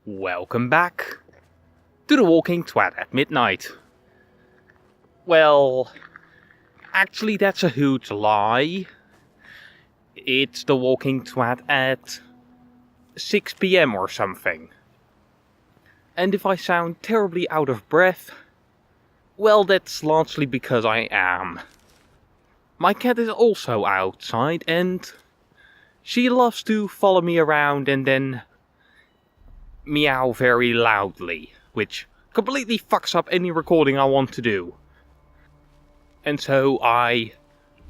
Welcome back to the Walking Twat at midnight. Well, actually that's a huge lie. It's the Walking Twat at 6 PM or something. And if I sound terribly out of breath, well, that's largely because I am. My cat is also outside and she loves to follow me around and then meow very loudly, which completely fucks up any recording I want to do. And so I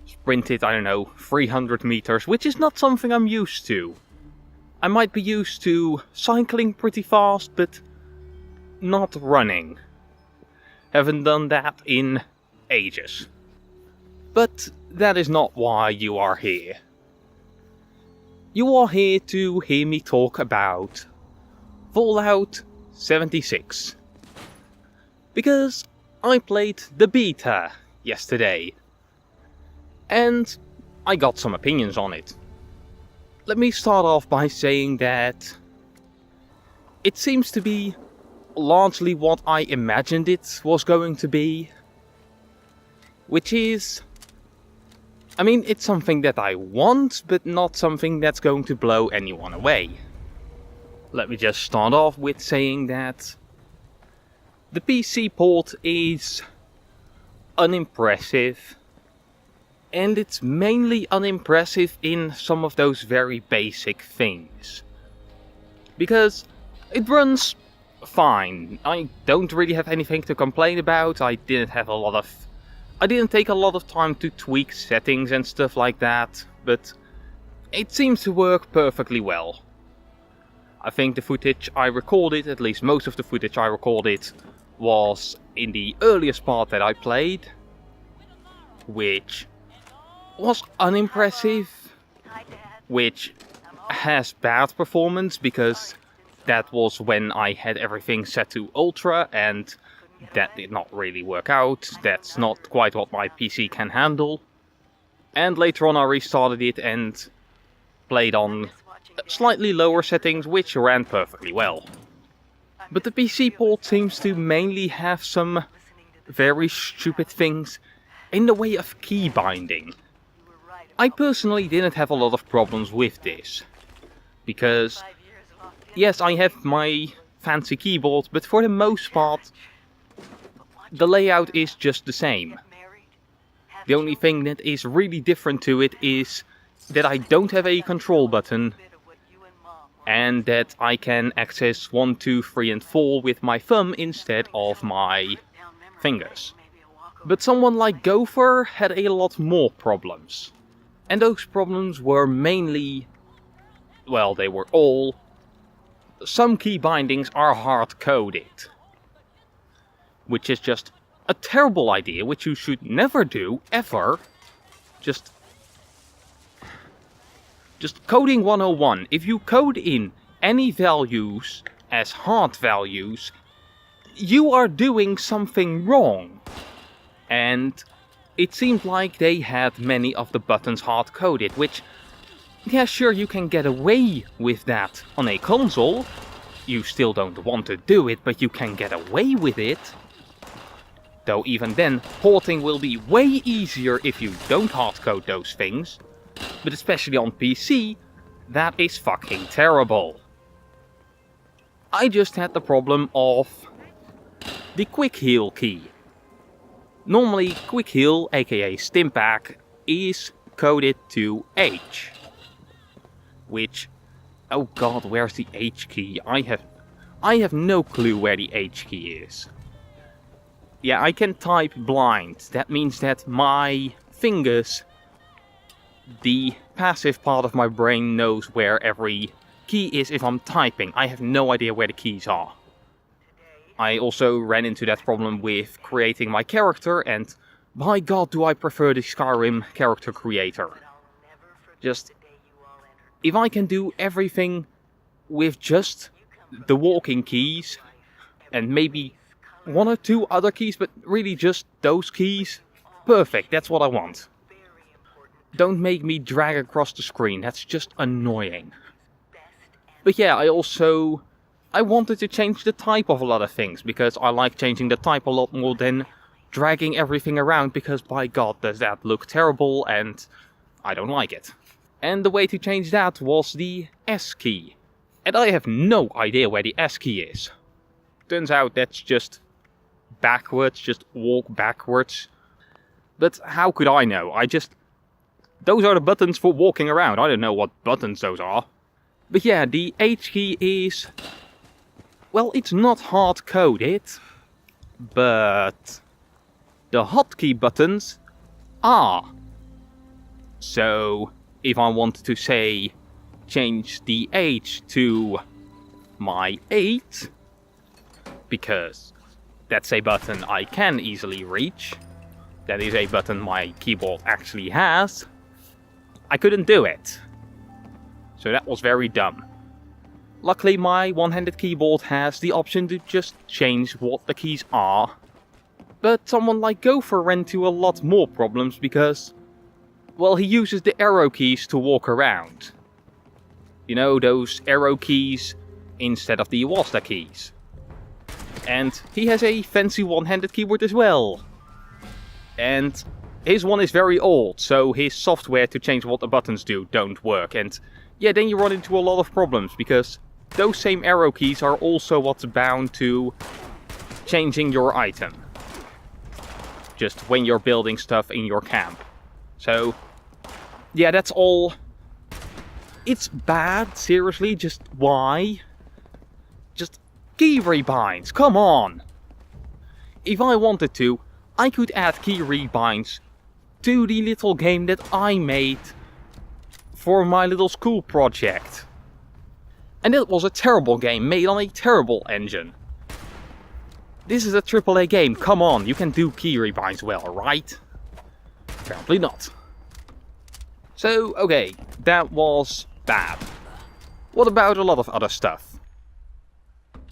sprinted, 300 meters, which is not something I'm used to. I might be used to cycling pretty fast, but not running. Haven't done that in ages. But that is not why you are here. You are here to hear me talk about Fallout 76. Because I played the beta yesterday. And I got some opinions on it. Let me start off by saying that it seems to be largely what I imagined it was going to be. Which is, it's something that I want, but not something that's going to blow anyone away. Let me just start off with saying that the PC port is unimpressive. And it's mainly unimpressive in some of those very basic things. Because it runs fine. I don't really have anything to complain about. I didn't take a lot of time to tweak settings and stuff like that, but it seems to work perfectly well. I think the footage I recorded, at least most of the footage I recorded, was in the earliest part that I played, which was unimpressive, which has bad performance because that was when I had everything set to ultra and that did not really work out. That's not quite what my PC can handle. And later on I restarted it and played on slightly lower settings, which ran perfectly well. But the PC port seems to mainly have some very stupid things in the way of key binding. I personally didn't have a lot of problems with this. Because, yes, I have my fancy keyboard, but for the most part, the layout is just the same. The only thing that is really different to it is that I don't have a control button, and that I can access 1, 2, 3 and 4 with my thumb instead of my fingers. But someone like Gopher had a lot more problems. And those problems were mainly, well, they were all, some key bindings are hard-coded. Which is just a terrible idea, which you should never do, ever. Just coding 101. If you code in any values as hard values, you are doing something wrong. And it seemed like they had many of the buttons hard-coded, which, yeah, sure, you can get away with that on a console. You still don't want to do it, but you can get away with it. Though even then, porting will be way easier if you don't hard-code those things. But especially on PC, that is fucking terrible. I just had the problem of the quick heal key. Normally, quick heal, aka Stimpack, is coded to H. Which, oh god, where's the H key? I have no clue where the H key is. Yeah, I can type blind. That means that my fingers, the passive part of my brain, knows where every key is if I'm typing. I have no idea where the keys are. I also ran into that problem with creating my character, and by god do I prefer the Skyrim character creator. Just, if I can do everything with just the walking keys, and maybe 1 or 2 other keys, but really just those keys, perfect, that's what I want. Don't make me drag across the screen, that's just annoying. But yeah, I also I wanted to change the type of a lot of things, because I like changing the type a lot more than dragging everything around, because by god does that look terrible and I don't like it. And the way to change that was the S key. And I have no idea where the S key is. Turns out that's just backwards, just walk backwards. But how could I know? Those are the buttons for walking around. I don't know what buttons those are. But yeah, the H key is... well, it's not hard-coded, but the hotkey buttons are. So, if I wanted to say, change the H to my 8, because that's a button I can easily reach, that is a button my keyboard actually has, I couldn't do it. So that was very dumb. Luckily my one-handed keyboard has the option to just change what the keys are. But someone like Gopher ran into a lot more problems because, well, he uses the arrow keys to walk around. You know, those arrow keys instead of the WASD keys. And he has a fancy one-handed keyboard as well. And his one is very old, so his software to change what the buttons do don't work. And yeah, then you run into a lot of problems, because those same arrow keys are also what's bound to changing your item. Just when you're building stuff in your camp. So, yeah, that's all. It's bad, seriously, just why? Just key rebinds, come on! If I wanted to, I could add key rebinds to the little game that I made for my little school project. And it was a terrible game made on a terrible engine. This is a AAA game, come on, you can do key rebinds well, right? Apparently not. So, okay, that was bad. What about a lot of other stuff?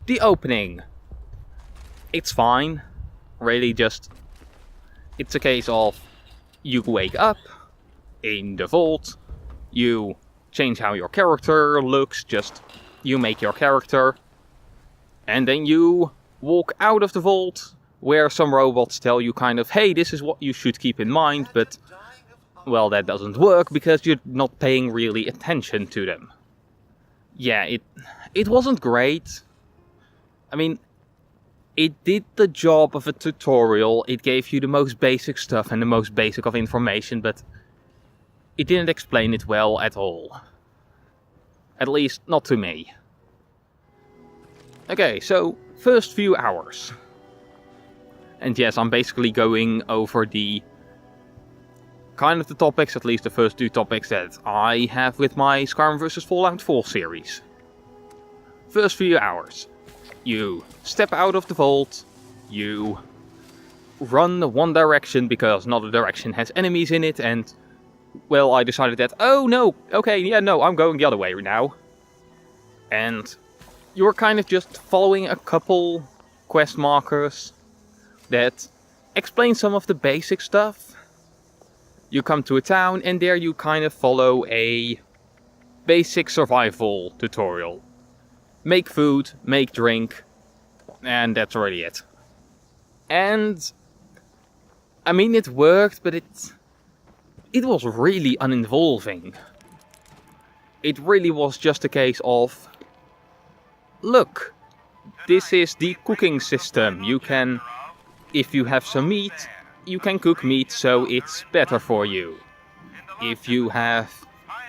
The opening. It's fine. Really just... it's a case of you wake up in the vault, you change how your character looks, just you make your character, and then you walk out of the vault where some robots tell you kind of, hey, this is what you should keep in mind, but well, that doesn't work because you're not paying really attention to them. Yeah, it wasn't great. I mean, it did the job of a tutorial, it gave you the most basic stuff and the most basic of information, but it didn't explain it well at all. At least, not to me. Okay, so, first few hours. And yes, I'm basically going over the kind of the topics, at least the first two topics that I have with my Skyrim vs. Fallout 4 series. First few hours. You step out of the vault, you run one direction because another direction has enemies in it, and well, I decided that, oh no, okay, yeah, no, I'm going the other way now. And you're kind of just following a couple quest markers that explain some of the basic stuff. You come to a town and there you kind of follow a basic survival tutorial. Make food, make drink, and that's already it. And I mean, it worked, but it was really uninvolving. It really was just a case of, look, this is the cooking system. You can, if you have some meat, you can cook meat so it's better for you. If you have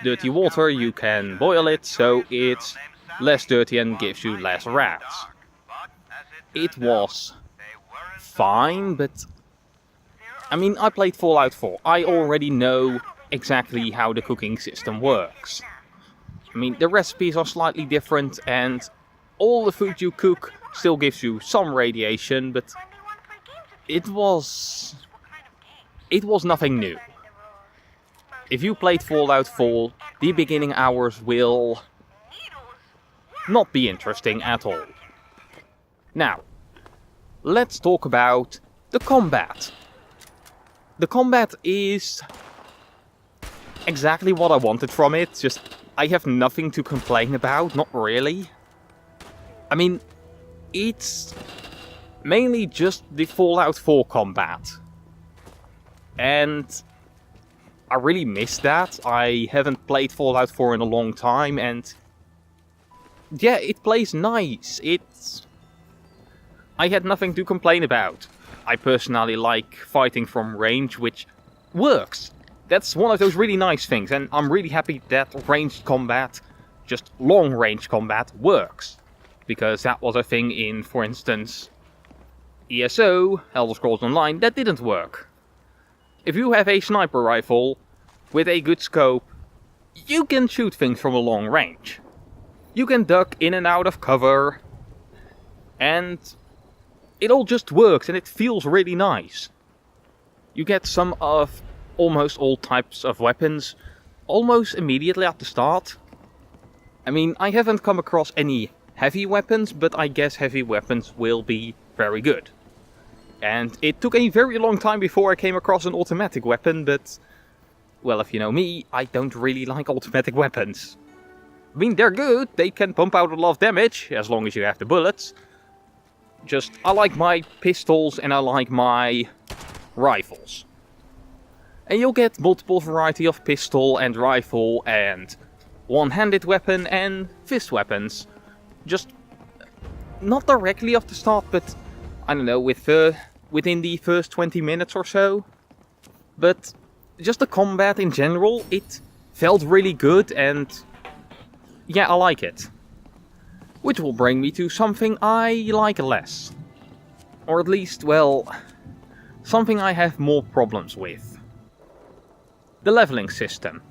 dirty water, you can boil it so it's less dirty and gives you less rats. It was fine, but I mean, I played Fallout 4. I already know exactly how the cooking system works. I mean, the recipes are slightly different and all the food you cook still gives you some radiation, but it was nothing new. If you played Fallout 4, the beginning hours will not be interesting at all. Now, let's talk about the combat. The combat is exactly what I wanted from it, just I have nothing to complain about, not really. I mean, it's mainly just the Fallout 4 combat. And I really miss that. I haven't played Fallout 4 in a long time, and yeah, it plays nice. I had nothing to complain about. I personally like fighting from range, which works. That's one of those really nice things, and I'm really happy that ranged combat, just long range combat, works. Because that was a thing in, for instance, ESO, Elder Scrolls Online, that didn't work. If you have a sniper rifle with a good scope, you can shoot things from a long range. You can duck in and out of cover, and it all just works and it feels really nice. You get some of almost all types of weapons almost immediately at the start. I mean, I haven't come across any heavy weapons, but I guess heavy weapons will be very good. And it took a very long time before I came across an automatic weapon, but, well, if you know me, I don't really like automatic weapons. I mean, they're good, they can pump out a lot of damage, as long as you have the bullets. Just, I like my pistols and I like my rifles. And you'll get multiple variety of pistol and rifle and one-handed weapon and fist weapons. Just, not directly off the start, but I don't know, within the first 20 minutes or so. But just the combat in general, it felt really good and yeah, I like it. Which will bring me to something I like less. Or at least, well, something I have more problems with. The leveling system.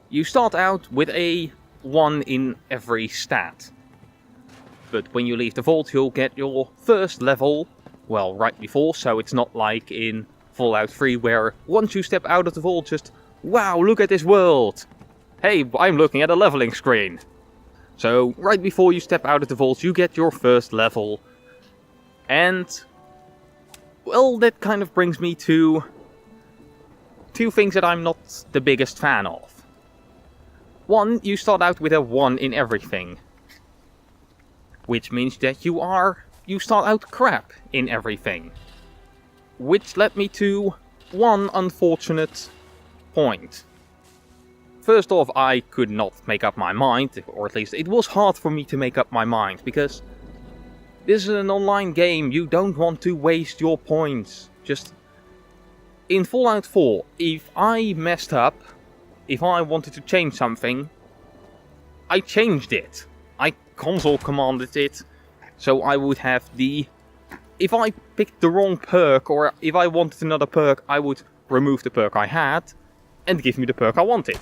You start out with a 1 in every stat. But when you leave the vault, you'll get your first level, well, right before, so it's not like in Fallout 3 where once you step out of the vault, just, wow, look at this world! Hey, I'm looking at a leveling screen. So, right before you step out of the vault, you get your first level. And, well, that kind of brings me to two things that I'm not the biggest fan of. One, you start out with a 1 in everything. Which means that you start out crap in everything. Which led me to one unfortunate point. First off, I could not make up my mind, or at least it was hard for me to make up my mind, because this is an online game, you don't want to waste your points. Just, in Fallout 4, if I messed up, if I wanted to change something, I changed it. I console commanded it, so I would have if I picked the wrong perk, or if I wanted another perk, I would remove the perk I had, and give me the perk I wanted.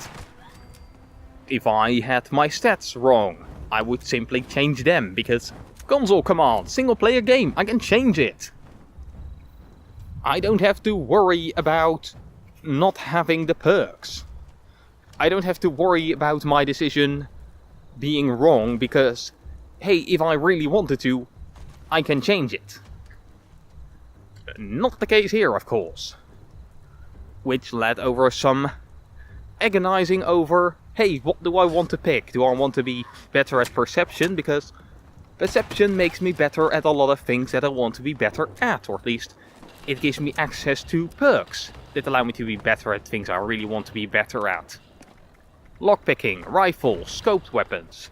If I had my stats wrong, I would simply change them, because console command, single player game, I can change it. I don't have to worry about not having the perks. I don't have to worry about my decision being wrong, because, hey, if I really wanted to, I can change it. Not the case here, of course. Which led over some agonizing over, hey, what do I want to pick? Do I want to be better at perception? Because perception makes me better at a lot of things that I want to be better at, or at least it gives me access to perks that allow me to be better at things I really want to be better at. Lockpicking, rifles, scoped weapons.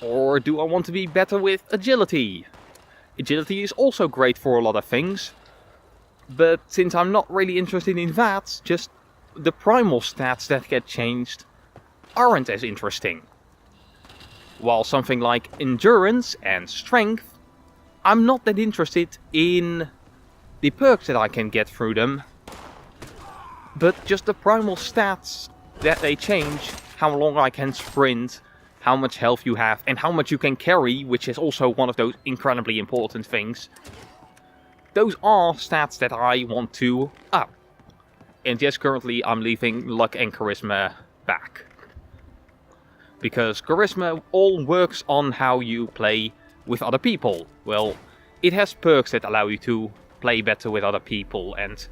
Or do I want to be better with agility? Agility is also great for a lot of things, but since I'm not really interested in that, just the primal stats that get changed aren't as interesting. While something like endurance and strength, I'm not that interested in the perks that I can get through them, but just the primal stats that they change, how long I can sprint, how much health you have, and how much you can carry, which is also one of those incredibly important things. Those are stats that I want to up. And yes, currently I'm leaving luck and charisma back. Because charisma all works on how you play with other people. Well, it has perks that allow you to play better with other people, and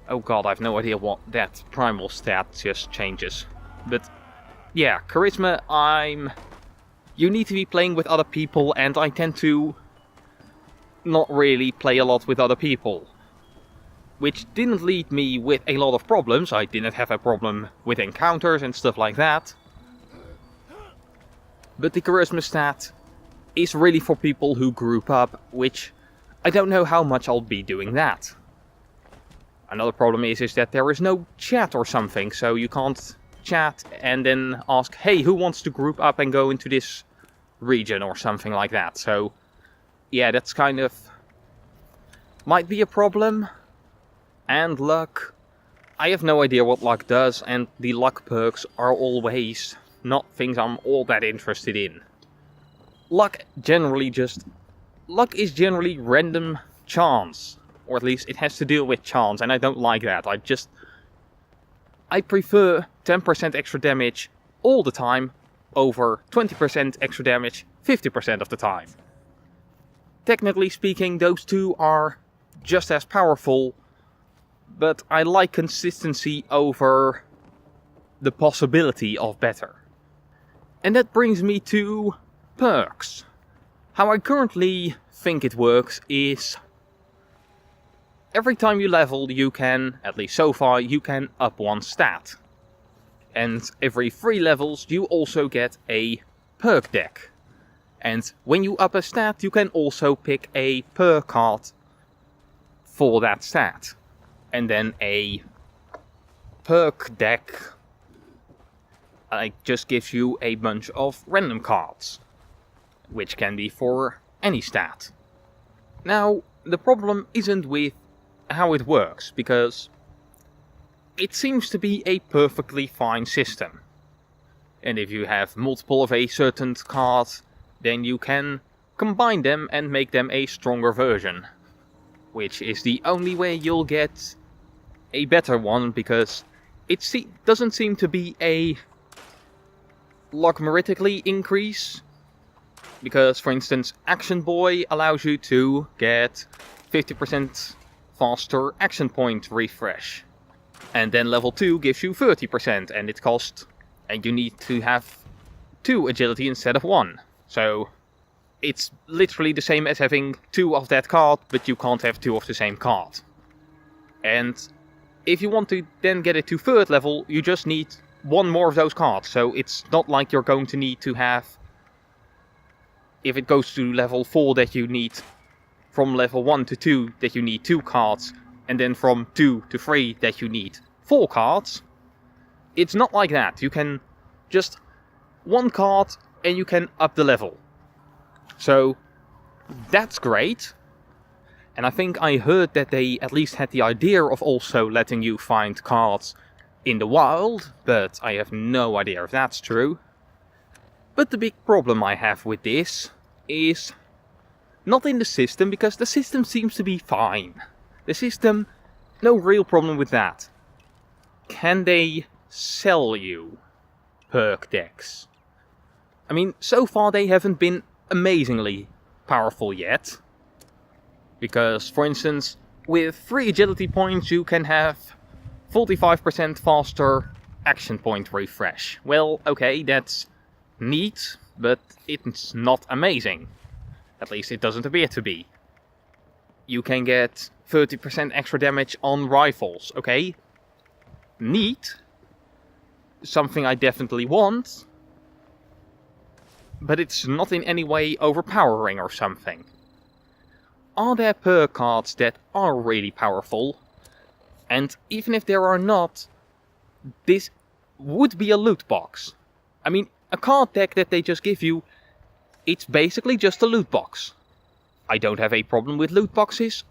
oh god, I have no idea what that primal stat just changes. But yeah, charisma, I'm you need to be playing with other people, and I tend to not really play a lot with other people. Which didn't lead me with a lot of problems. I didn't have a problem with encounters and stuff like that. But the charisma stat is really for people who group up, which I don't know how much I'll be doing that. Another problem is that there is no chat or something, so you can't chat and then ask, hey, who wants to group up and go into this region or something like that. So, yeah, that's kind of... might be a problem. And luck. I have no idea what luck does, and the luck perks are always not things I'm all that interested in. Luck is generally random chance. Or at least it has to deal with chance, and I don't like that. I prefer 10% extra damage all the time over 20% extra damage 50% of the time. Technically speaking, those two are just as powerful, but I like consistency over the possibility of better. And that brings me to perks. How I currently think it works is every time you level you can, at least so far, you can up one stat. And every 3 levels you also get a perk deck. And when you up a stat you can also pick a perk card for that stat. And then a perk deck just gives you a bunch of random cards, which can be for any stat. Now, the problem isn't with how it works, because it seems to be a perfectly fine system. And if you have multiple of a certain card, then you can combine them and make them a stronger version. Which is the only way you'll get a better one, because it doesn't seem to be a logarithmically increase. Because, for instance, Action Boy allows you to get 50% faster action point refresh. And then level 2 gives you 30%, and it costs... and you need to have 2 agility instead of 1. So it's literally the same as having 2 of that card, but you can't have 2 of the same card. And if you want to then get it to 3rd level, you just need 1 more of those cards. So it's not like you're going to need to have... if it goes to level 4 that you need... from level 1 to 2 that you need 2 cards, and then from 2 to 3 that you need 4 cards. It's not like that. You can just 1 card and you can up the level. So that's great. And I think I heard that they at least had the idea of also letting you find cards in the wild, but I have no idea if that's true. But the big problem I have with this is not in the system, because the system seems to be fine. The system, no real problem with that. Can they sell you perk decks? I mean, so far they haven't been amazingly powerful yet. Because, for instance, with 3 agility points you can have 45% faster action point refresh. Well, okay, that's neat, but it's not amazing. At least it doesn't appear to be. You can get 30% extra damage on rifles, okay? Neat. Something I definitely want. But it's not in any way overpowering or something. Are there perk cards that are really powerful? And even if there are not, this would be a loot box. I mean, a card deck that they just give you, it's basically just a loot box. I don't have a problem with loot boxes,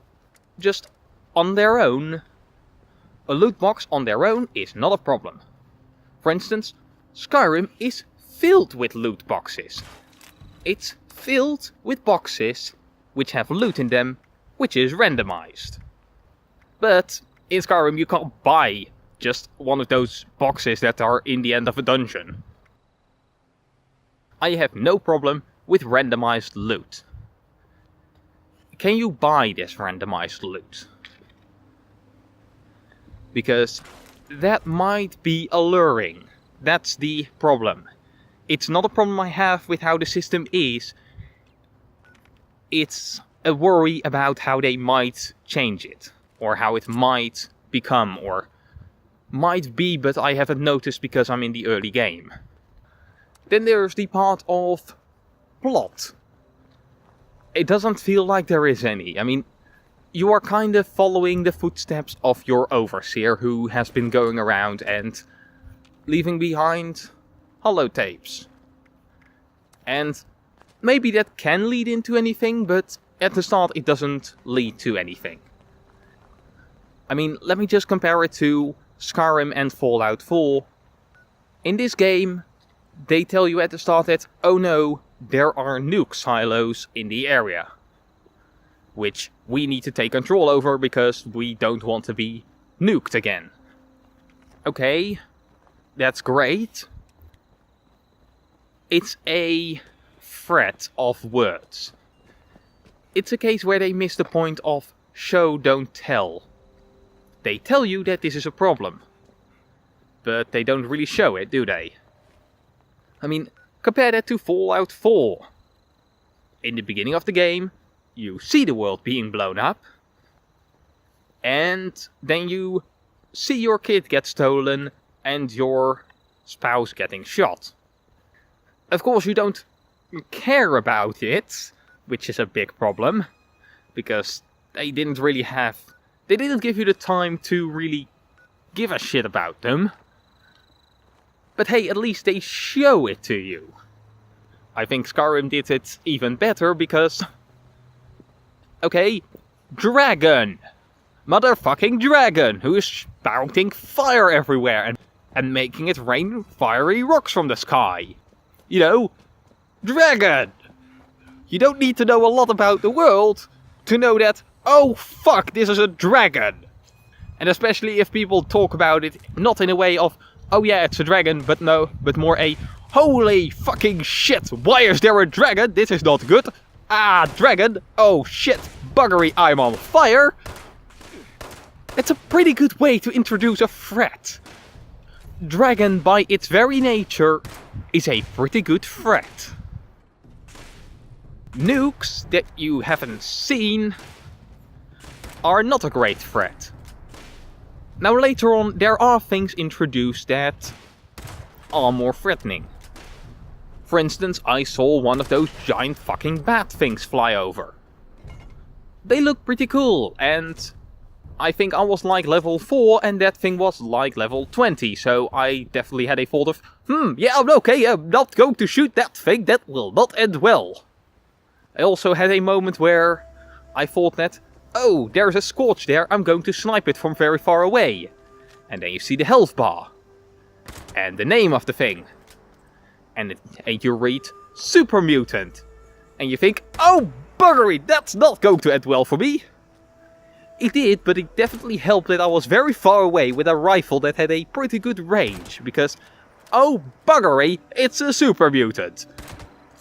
just on their own. A loot box on their own is not a problem. For instance, Skyrim is filled with loot boxes. It's filled with boxes which have loot in them, which is randomized. But in Skyrim you can't buy just one of those boxes that are in the end of a dungeon. I have no problem with randomized loot. Can you buy this randomized loot? Because that might be alluring. That's the problem. it's not a problem I have with how the system is. It's a worry about how they might change it, or how it might become, or might be, but I haven't noticed because I'm in the early game. Then there's the part of plot. It doesn't feel like there is any. I mean, you are kind of following the footsteps of your overseer, who has been going around and leaving behind holotapes. And maybe that can lead into anything, but at the start it doesn't lead to anything. I mean, let me just compare it to Skyrim and Fallout 4. In this game, they tell you at the start that, oh no, there are nuke silos in the area. Which we need to take control over because we don't want to be nuked again. Okay, that's great. It's a threat of words. It's a case where they miss the point of show, don't tell. They tell you that this is a problem. But they don't really show it, do they? I mean, compare that to Fallout 4. In the beginning of the game, you see the world being blown up. And then you see your kid get stolen and your spouse getting shot. Of course, you don't care about it, which is a big problem. Because they didn't give you the time to really give a shit about them. But hey, at least they show it to you. I think Skyrim did it even better because... Okay, dragon! Motherfucking dragon! Who is spouting fire everywhere and making it rain fiery rocks from the sky. You know, dragon! You don't need to know a lot about the world to know that, oh fuck, this is a dragon! And especially if people talk about it not in a way of, oh yeah, it's a dragon, but more a, holy fucking shit, why is there a dragon? This is not good. Ah, dragon, oh shit, buggery, I'm on fire. It's a pretty good way to introduce a threat. Dragon, by its very nature, is a pretty good threat. Nukes that you haven't seen are not a great threat. Now later on, there are things introduced that are more threatening. For instance, I saw one of those giant fucking bat things fly over. They look pretty cool, and I think I was like level 4 and that thing was like level 20, so I definitely had a thought of, yeah, okay, I'm not going to shoot that thing, that will not end well. I also had a moment where I thought that, oh, there's a Scorch there, I'm going to snipe it from very far away. And then you see the health bar. And the name of the thing. And you read, Super Mutant. And you think, oh, buggery, that's not going to end well for me. It did, but it definitely helped that I was very far away with a rifle that had a pretty good range. Because, oh, buggery, it's a Super Mutant.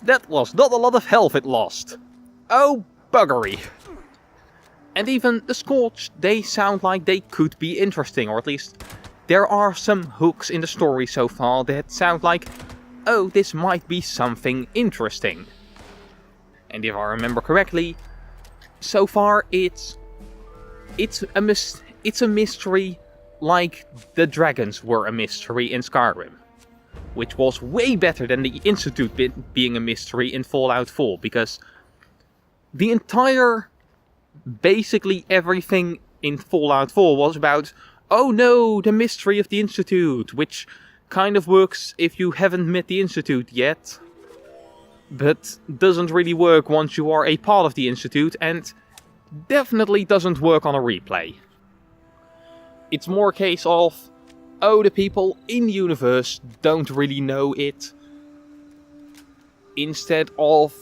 That was not a lot of health it lost. Oh, buggery. And even the Scorch, they sound like they could be interesting, or at least there are some hooks in the story so far that sound like, oh, this might be something interesting. And if I remember correctly, so far it's a mystery like the dragons were a mystery in Skyrim. Which was way better than the Institute being a mystery in Fallout 4, because the entire... basically everything in Fallout 4 was about, oh no, the mystery of the Institute, which kind of works if you haven't met the Institute yet, but doesn't really work once you are a part of the Institute, and definitely doesn't work on a replay. It's more a case of, oh, the people in the universe don't really know it, instead of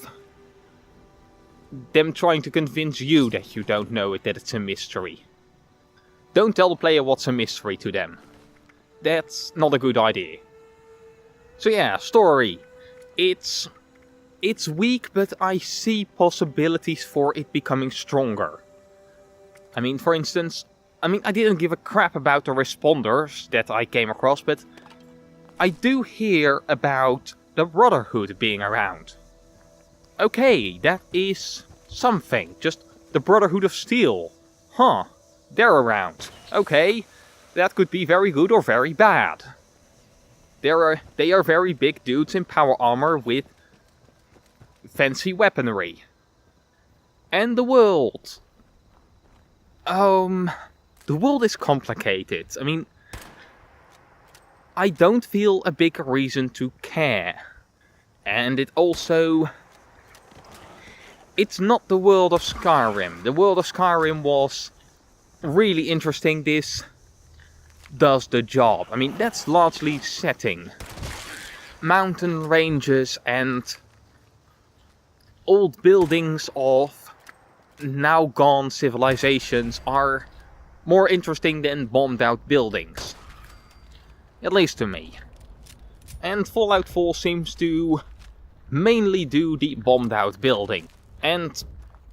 them trying to convince you that you don't know it, that it's a mystery. Don't tell the player what's a mystery to them. That's not a good idea. So yeah, story. It's weak, but I see possibilities for it becoming stronger. I mean, for instance, I didn't give a crap about the responders that I came across, but I do hear about the Brotherhood being around. Okay, that is something. Just the Brotherhood of Steel. Huh, they're around. Okay, that could be very good or very bad. They are very big dudes in power armor with fancy weaponry. And the world. The world is complicated. I mean, I don't feel a big reason to care. And it's not the world of Skyrim. The world of Skyrim was really interesting. This does the job. I mean, that's largely setting. Mountain ranges and old buildings of now gone civilizations are more interesting than bombed out buildings. At least to me. And Fallout 4 seems to mainly do the bombed out building. And,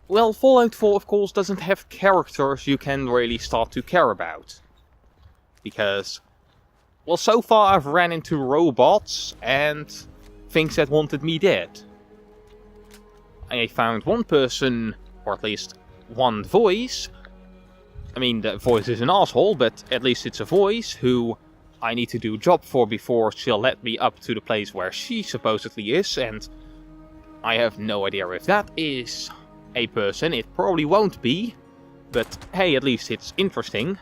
well, Fallout 4 of course doesn't have characters you can really start to care about. Because, well, so far I've ran into robots and things that wanted me dead. I found one person, or at least one voice. I mean, the voice is an asshole, but at least it's a voice who I need to do a job for before she'll let me up to the place where she supposedly is, and I have no idea if that is a person. It probably won't be, but hey, at least it's interesting.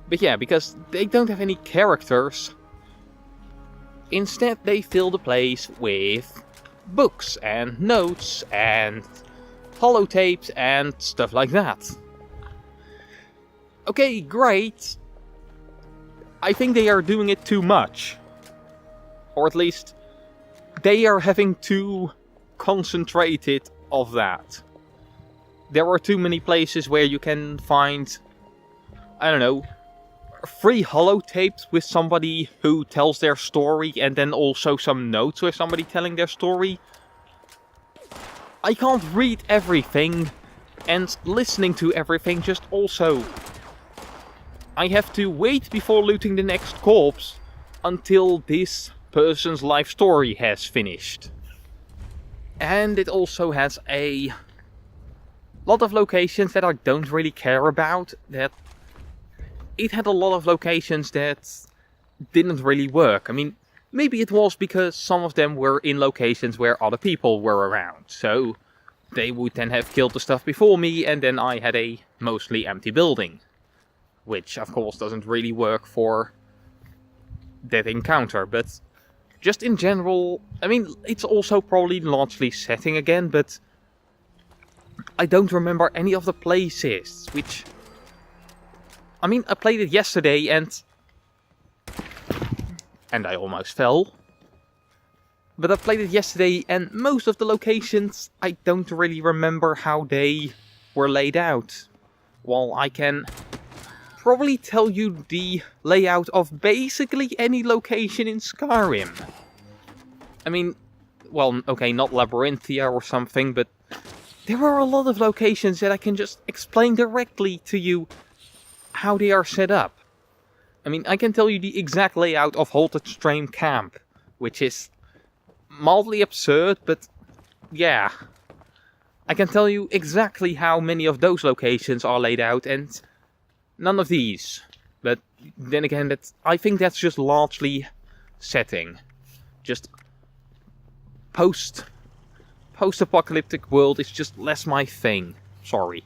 But yeah, because they don't have any characters, instead they fill the place with books and notes and holotapes and stuff like that. Okay, great. I think they are doing it too much. Or at least, they are having too concentrated of that. There are too many places where you can find, I don't know, free holotapes with somebody who tells their story and then also some notes with somebody telling their story. I can't read everything, and listening to everything just also... I have to wait before looting the next corpse until this person's life story has finished. And it also has a lot of locations that I don't really care about. That it had a lot of locations that didn't really work. I mean, maybe it was because some of them were in locations where other people were around. So they would then have killed the stuff before me, and then I had a mostly empty building. Which, of course, doesn't really work for that encounter, but just in general, I mean, it's also probably largely setting again, but I don't remember any of the places, which... I mean, I played it yesterday and I almost fell. But I played it yesterday and most of the locations, I don't really remember how they were laid out. While I can probably tell you the layout of basically any location in Skyrim. I mean, well, okay, not Labyrinthia or something, but there are a lot of locations that I can just explain directly to you how they are set up. I mean, I can tell you the exact layout of Halted Stream Camp, which is mildly absurd, but yeah. I can tell you exactly how many of those locations are laid out, and none of these. But then again, I think that's just largely setting. Just post-apocalyptic world is just less my thing. Sorry.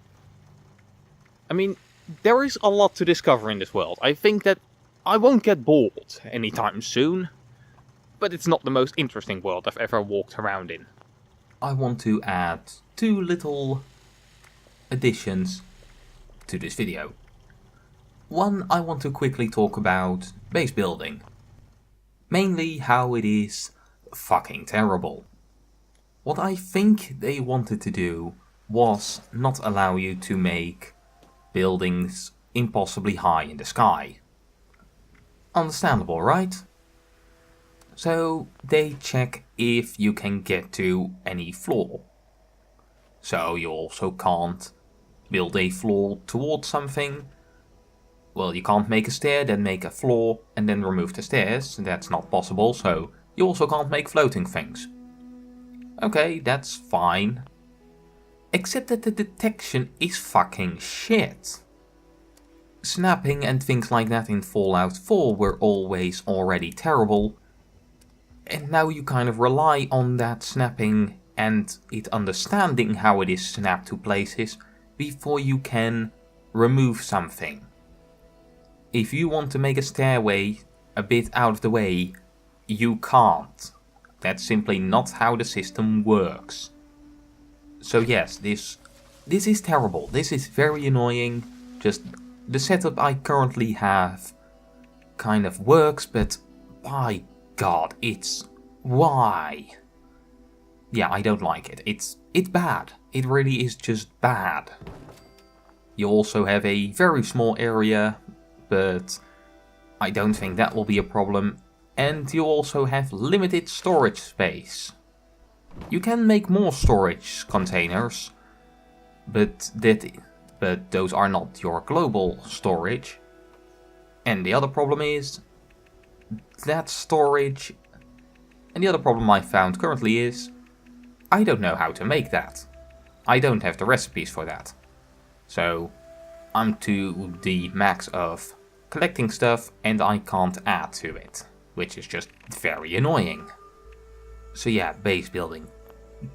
I mean, there is a lot to discover in this world. I think that I won't get bored anytime soon. But it's not the most interesting world I've ever walked around in. I want to add 2 little additions to this video. One, I want to quickly talk about base building. Mainly how it is fucking terrible. What I think they wanted to do was not allow you to make buildings impossibly high in the sky. Understandable, right? So they check if you can get to any floor. So you also can't build a floor towards something. Well, you can't make a stair, then make a floor, and then remove the stairs. That's not possible, so You also can't make floating things. Okay, that's fine. Except that the detection is fucking shit. Snapping and things like that in Fallout 4 were always already terrible. And now you kind of rely on that snapping and it understanding how it is snapped to places before you can remove something. If you want to make a stairway a bit out of the way, you can't. That's simply not how the system works. So yes, this is terrible. This is very annoying. Just the setup I currently have kind of works, but by God, it's... why? Yeah, I don't like it. It's bad. It really is just bad. You also have a very small area, but I don't think that will be a problem. And you also have limited storage space. You can make more storage containers, but those are not your global storage. And the other problem is that storage. And the other problem I found currently is I don't know how to make that. I don't have the recipes for that. So I'm to the max of collecting stuff and I can't add to it, which is just very annoying. So yeah, base building.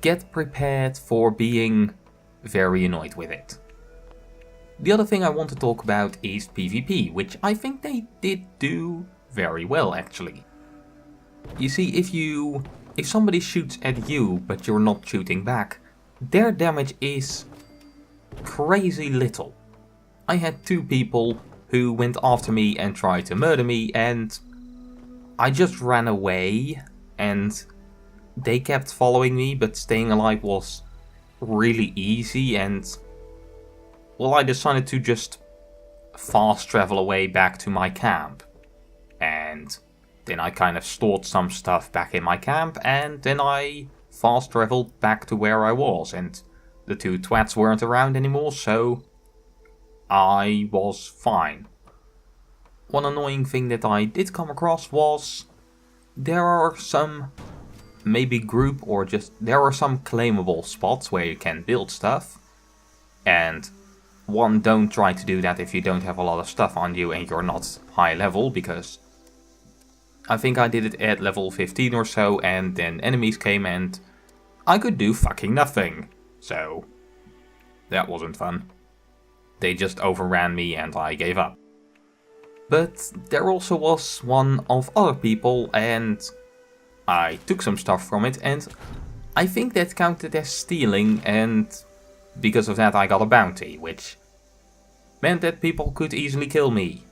Get prepared for being very annoyed with it. The other thing I want to talk about is PvP, which I think they did do very well actually. You see, if somebody shoots at you but you're not shooting back, their damage is crazy little. I had 2 people who went after me and tried to murder me, and I just ran away and they kept following me, but staying alive was really easy, and well, I decided to just fast travel away back to my camp. And then I kind of stored some stuff back in my camp, and then I fast traveled back to where I was, and the 2 twats weren't around anymore, so I was fine. One annoying thing that I did come across was there are some maybe group or just there are some claimable spots where you can build stuff, and one, don't try to do that if you don't have a lot of stuff on you and you're not high level, because I think I did it at level 15 or so, and then enemies came and I could do fucking nothing. So that wasn't fun. They just overran me and I gave up. But there also was one of other people and I took some stuff from it, and I think that counted as stealing, and because of that I got a bounty, which meant that people could easily kill me.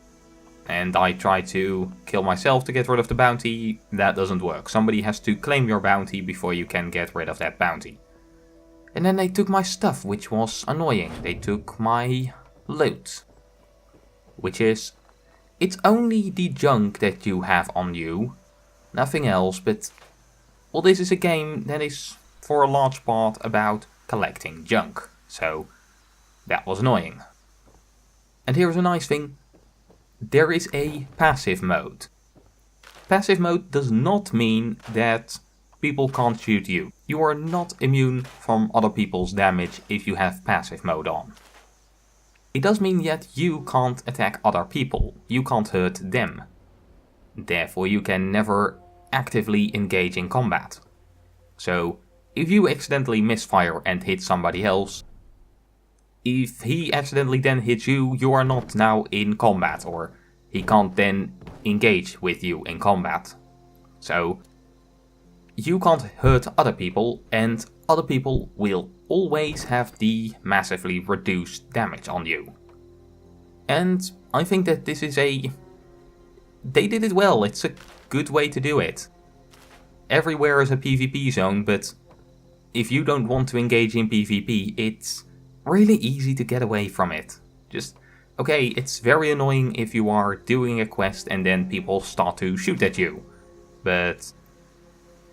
And I tried to kill myself to get rid of the bounty. That doesn't work. Somebody has to claim your bounty before you can get rid of that bounty. And then they took my stuff, which was annoying. They took my loot. Which is... it's only the junk that you have on you. Nothing else, but... well, this is a game that is for a large part about collecting junk. So, that was annoying. And here's a nice thing. There is a passive mode. Passive mode does not mean that people can't shoot you. You are not immune from other people's damage if you have passive mode on. It does mean that you can't attack other people. You can't hurt them. Therefore, you can never actively engage in combat. So, if you accidentally misfire and hit somebody else, if he accidentally then hits you, you are not now in combat, or he can't then engage with you in combat. So, you can't hurt other people, and other people will always have the massively reduced damage on you. And I think that this is they did it well. It's a good way to do it. Everywhere is a PvP zone, but if you don't want to engage in PvP, it's really easy to get away from it. Just, okay, it's very annoying if you are doing a quest and then people start to shoot at you. But,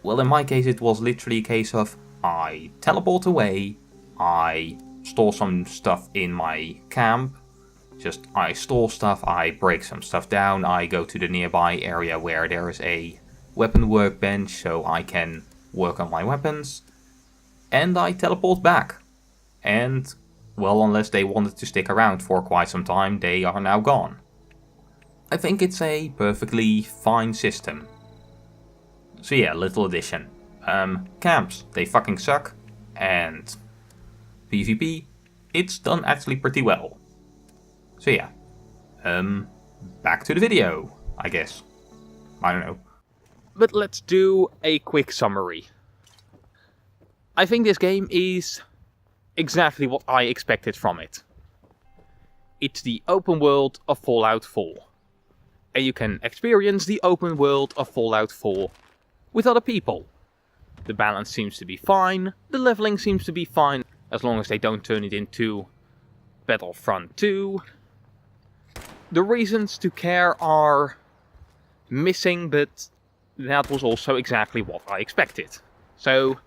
well, in my case it was literally a case of I teleport away, I store some stuff in my camp, I store stuff, I break some stuff down, I go to the nearby area where there is a weapon workbench so I can work on my weapons. And I teleport back. And, well, unless they wanted to stick around for quite some time, they are now gone. I think it's a perfectly fine system. So yeah, little addition. Camps, they fucking suck. And PvP, it's done actually pretty well. So yeah. Back to the video, I guess. I don't know. But let's do a quick summary. I think this game is exactly what I expected from it. It's the open world of Fallout 4. And you can experience the open world of Fallout 4 with other people. The balance seems to be fine, the leveling seems to be fine, as long as they don't turn it into Battlefront 2. The reasons to care are missing, but that was also exactly what I expected. So,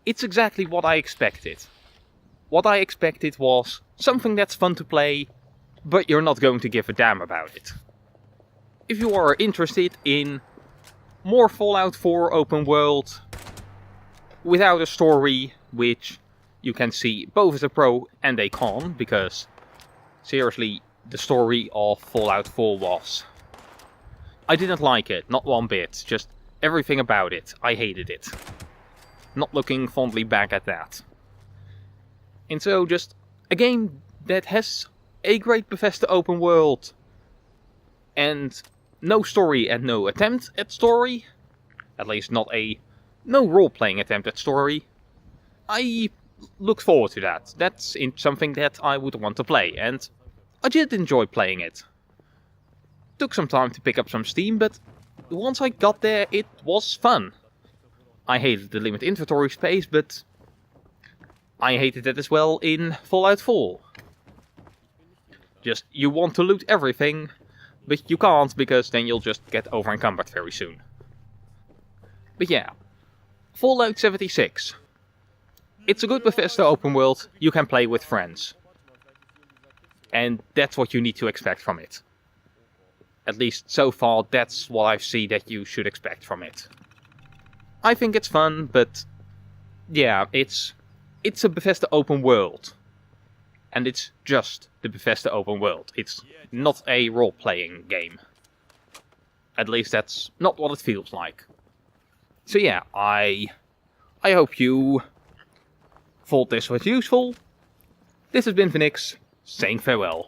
it's exactly what I expected. What I expected was something that's fun to play, but you're not going to give a damn about it. If you are interested in more Fallout 4 open world, without a story, which you can see both as a pro and a con, because seriously, the story of Fallout 4 was... I didn't like it, not one bit, just everything about it. I hated it. Not looking fondly back at that. And so just a game that has a great Bethesda open world and no story and no attempt at story, at least not a no role-playing attempt at story, I look forward to that. That's something that I would want to play, and I did enjoy playing it. Took some time to pick up some steam, but once I got there, it was fun. I hated the limited inventory space, but I hated it as well in Fallout 4. Just, you want to loot everything, but you can't, because then you'll just get over-encumbered very soon. But yeah, Fallout 76. It's a good Bethesda open world you can play with friends. And that's what you need to expect from it. At least so far, that's what I see that you should expect from it. I think it's fun, but yeah, it's a Bethesda open world. And it's just the Bethesda open world. It's not a role-playing game. At least that's not what it feels like. So yeah, I hope you thought this was useful. This has been Phoenix, saying farewell.